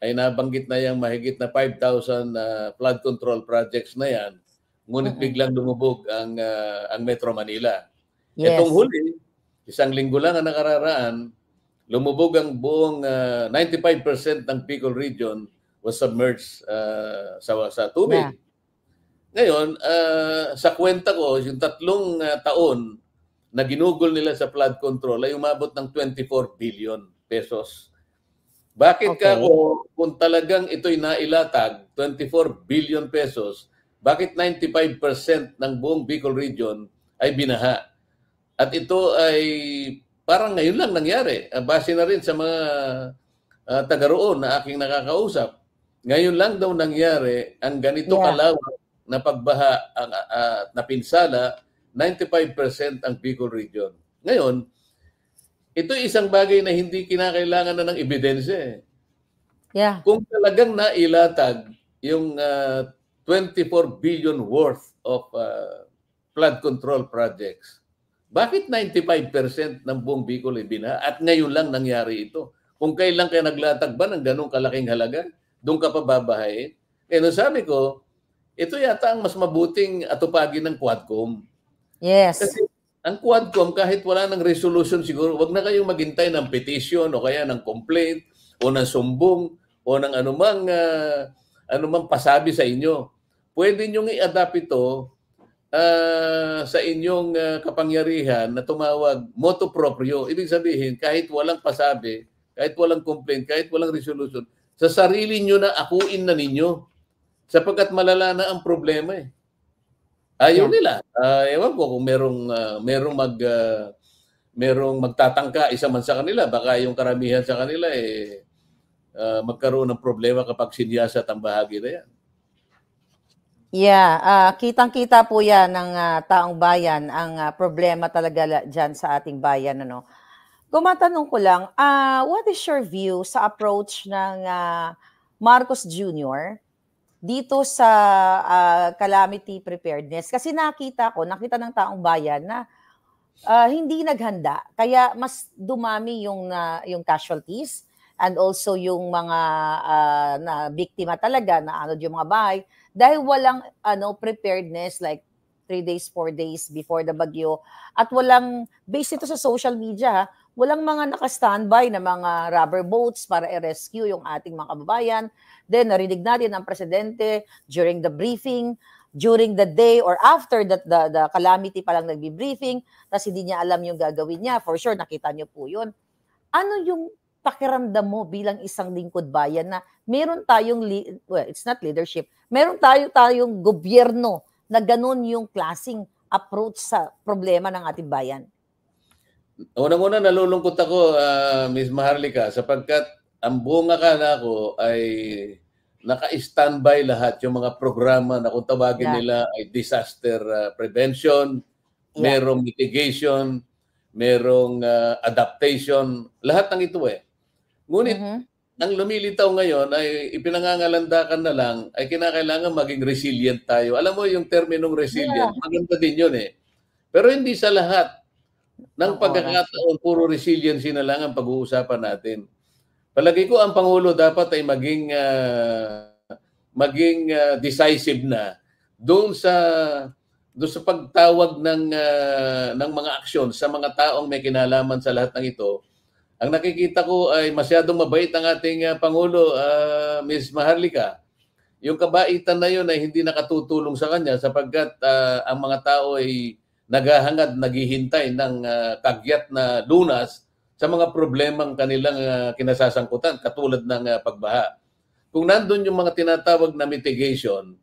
ay nabanggit na yung mahigit na 5,000 flood control projects na yan. Ngunit biglang lumubog ang Metro Manila. Itong huli, isang linggo lang ang nakararaan, lumubog ang buong 95% ng Bicol region was submerged sa tubig. Yeah. Ngayon, sa kwenta ko, yung 3 taon na ginugol nila sa flood control ay umabot ng 24 billion pesos. Bakit kung talagang ito'y nailatag, 24 billion pesos, bakit 95% ng buong Bicol region ay binaha? At ito ay parang ngayon lang nangyari. Base na rin sa mga taga roon na aking nakakausap. Ngayon lang daw nangyari ang ganito kalawak na pagbaha na pinsala, 95% ang Bicol region. Ngayon, ito isang bagay na hindi kinakailangan na ng ebidensya. Yeah. Kung talagang nailatag yung 24 billion worth of flood control projects, bakit 95% ng buong Bicol ay binaha? At ngayon lang nangyari ito. Kung kailan kayo naglatag ba ng ganong kalaking halaga, doon ka pa babahain? Kaya sabi ko, ito yata ang mas mabuting atupagin ng Quadcom. Yes. Kasi ang Quadcom, kahit wala ng resolution siguro, wag na kayong maghintay ng petition o kaya ng complaint o ng sumbong o ng anumang pasabi sa inyo. Pwede nyo i-adapt ito sa inyong kapangyarihan na tumawag motu proprio. Ibig sabihin, kahit walang pasabi, kahit walang complaint, kahit walang resolution, sa sarili nyo na akuin na ninyo. Sapagkat malala na ang problema eh. Ayaw nila. Ewan ko kung merong magtatangka isa man sa kanila, baka yung karamihan sa kanila magkaroon ng problema kapag sinyasat ang bahagi na yan. Yeah, kitang-kita po yan ng taong bayan, ang problema talaga dyan sa ating bayan. Ano? Kumatanong ko lang, what is your view sa approach ng Marcos Jr. dito sa calamity preparedness? Kasi nakita ng taong bayan na hindi naghanda. Kaya mas dumami yung casualties and also yung mga na biktima talaga na yung mga bahay dahil walang preparedness like 3 days, 4 days before the bagyo at walang based ito sa social media, walang mga naka-standby na mga rubber boats para i-rescue yung ating mga kababayan. Then narinig natin ang presidente during the briefing, during the day or after the calamity pa lang nagbi-briefing, tapos hindi niya alam yung gagawin niya. For sure, nakita niyo po yun. Ano yung pakiramdam mo bilang isang lingkod bayan na meron tayong, it's not leadership, meron tayong gobyerno na ganun yung klaseng approach sa problema ng ating bayan? Unang-una, nalulungkot ako, Ms. Maharlika, sapagkat ang buong akala ko ay naka-standby lahat yung mga programa na kung tawagin nila ay disaster prevention, merong mitigation, merong adaptation, lahat ng ito Ngunit, ang lumilitaw ngayon ay ipinangangalandakan na lang ay kinakailangan maging resilient tayo. Alam mo yung terminong resilient, maganda din yun Pero hindi sa lahat ng pagkakataon, puro resiliency na lang ang pag-uusapan natin. Palagi ko ang Pangulo dapat ay maging decisive na doon sa pagtawag ng mga aksyon sa mga taong may kinalaman sa lahat ng ito. Ang nakikita ko ay masyadong mabait ang ating Pangulo, Ms. Maharlika. Yung kabaitan na yun ay hindi nakatutulong sa kanya sapagkat ang mga tao ay naghahangad, naghihintay ng kagyat na lunas sa mga problemang kanilang kinasasangkutan, katulad ng pagbaha. Kung nandun yung mga tinatawag na mitigation,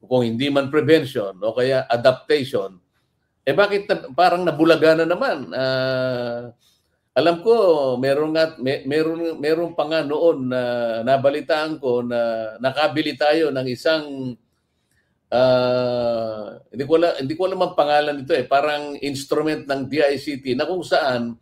kung hindi man prevention o kaya adaptation, bakit parang nabulaga na naman? Alam ko, meron pa nga noon na nabalitaan ko na nakabili tayo ng isang hindi ko alam ang pangalan nito parang instrument ng DICT na kung saan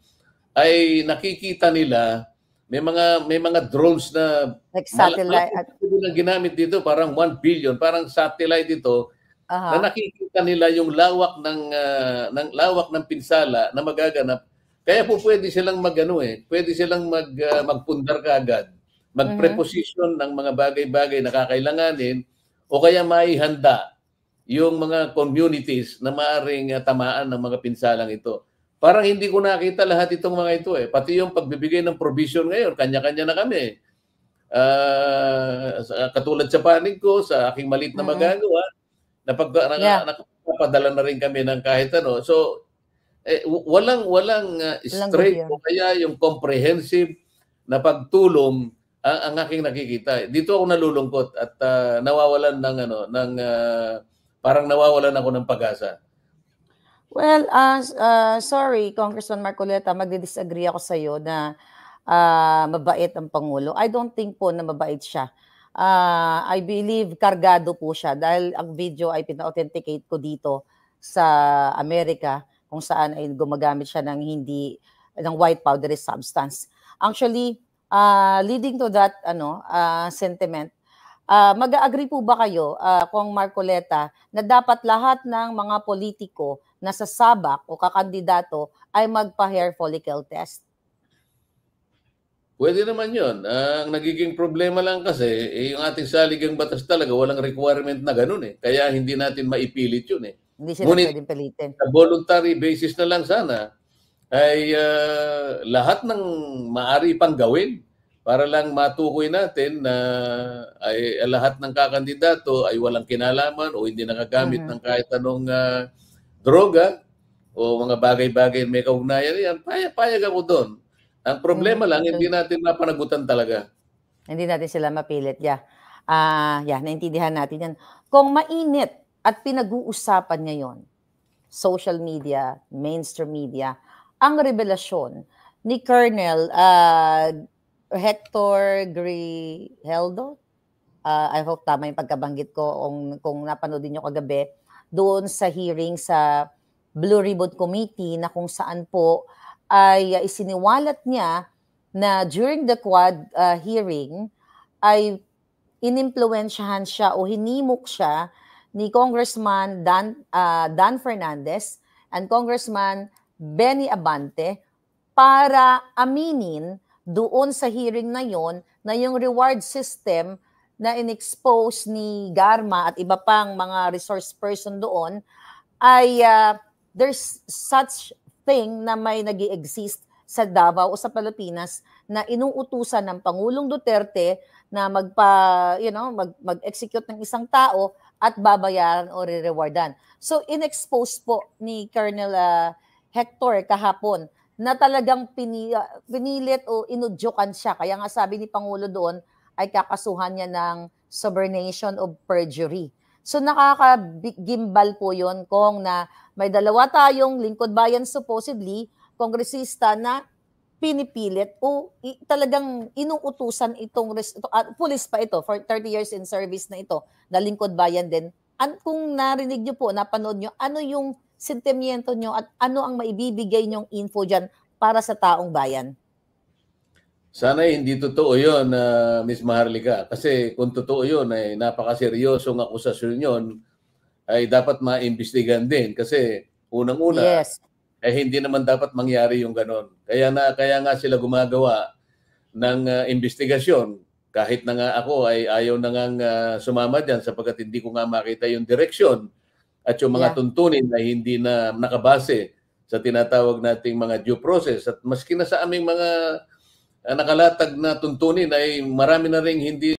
ay nakikita nila may mga drones na like satellite na ginamit dito, parang 1 billion, parang satellite ito na nakikita nila yung lawak ng pinsala na magaganap. Kaya po pwede silang pwede silang magpundar kaagad, magpreposition ng mga bagay-bagay na kakailanganin o kaya maihanda yung mga communities na maaring tamaan ng mga pinsalang ito. Parang hindi ko nakita lahat itong mga ito eh. Pati yung pagbibigay ng provision ngayon, kanya-kanya na kami. Katulad sa panig ko, sa aking malit na magagawa, nakapadala na rin kami ng kahit ano. So, walang straight o kaya yung comprehensive na pagtulong ang aking nakikita. Dito ako nalulungkot at nawawalan ng parang nawawalan ako ng pag-asa. Well, sorry, Congressman Marcoleta, magdi-disagree ako sa iyo na mabait ang Pangulo. I don't think po na mabait siya. I believe kargado po siya dahil ang video ay pina-authenticate ko dito sa Amerika kung saan ay gumagamit siya ng white powdery substance. Actually, leading to that sentiment, mag-agree po ba kayo, Kong Marcoleta, na dapat lahat ng mga politiko na sasabak o kakandidato ay magpa-hair follicle test? Pwede naman yun. Ang nagiging problema lang kasi, yung ating saligang batas talaga, walang requirement na ganun eh. Kaya hindi natin maipilit yun eh. Hindi sila pwedeng pilitin. Sa voluntary basis na lang sana, ay lahat ng maaari pang gawin para lang matukoy natin na ay lahat ng kakandidato ay walang kinalaman o hindi nakagamit ng kahit anong droga o mga bagay-bagay may kaugnayan yan, payag ako doon. Ang problema lang, hindi natin mapanagutan talaga. Hindi natin sila mapilit, naintindihan natin yan. Kung mainit at pinag-uusapan ngayon, social media, mainstream media, ang revelasyon ni Colonel Hector Grijaldo, I hope tama yung pagkabanggit ko kung napanood niyo kagabi, doon sa hearing sa Blue Ribbon Committee na kung saan po ay isiniwalat niya na during the Quad hearing ay inimpluwensyahan siya o hinimok siya ni Congressman Dan Fernandez and Congressman Benny Abante para aminin doon sa hearing na yon na yung reward system na in-expose ni Garma at iba pang mga resource person doon ay there's such thing na may nag-i-exist sa Davao o sa Pilipinas na inuutusan ng Pangulong Duterte na mag-execute ng isang tao at babayaran o re-rewardan. So in-expose po ni Colonel Hector kahapon na talagang pinilit o inudyukan siya. Kaya nga sabi ni Pangulo doon ay kakasuhan niya ng subornation of perjury. So nakakagimbal po yon kung na may dalawa tayong lingkod bayan supposedly, kongresista na pinipilit o talagang inuutusan pulis pa ito for 30 years in service na ito, na lingkod bayan din. Kung narinig nyo po, napanood nyo, ano yung sentimiento nyo at ano ang maibibigay nyong info dyan para sa taong bayan? Sana hindi totoo yun, Ms. Maharlika. Kasi kung totoo yun, ay napakaseryosong akusasyon yun, ay dapat maimbestigahan din. Kasi unang-una, hindi naman dapat mangyari yung ganon. Kaya nga sila gumagawa ng investigasyon. Kahit na nga ako ay ayaw na nga sumama dyan sapagkat hindi ko nga makita yung direksyon at yung mga tuntunin na hindi na nakabase sa tinatawag nating mga due process. At maski na sa aming mga nakalatag na tuntunin ay marami na ring hindi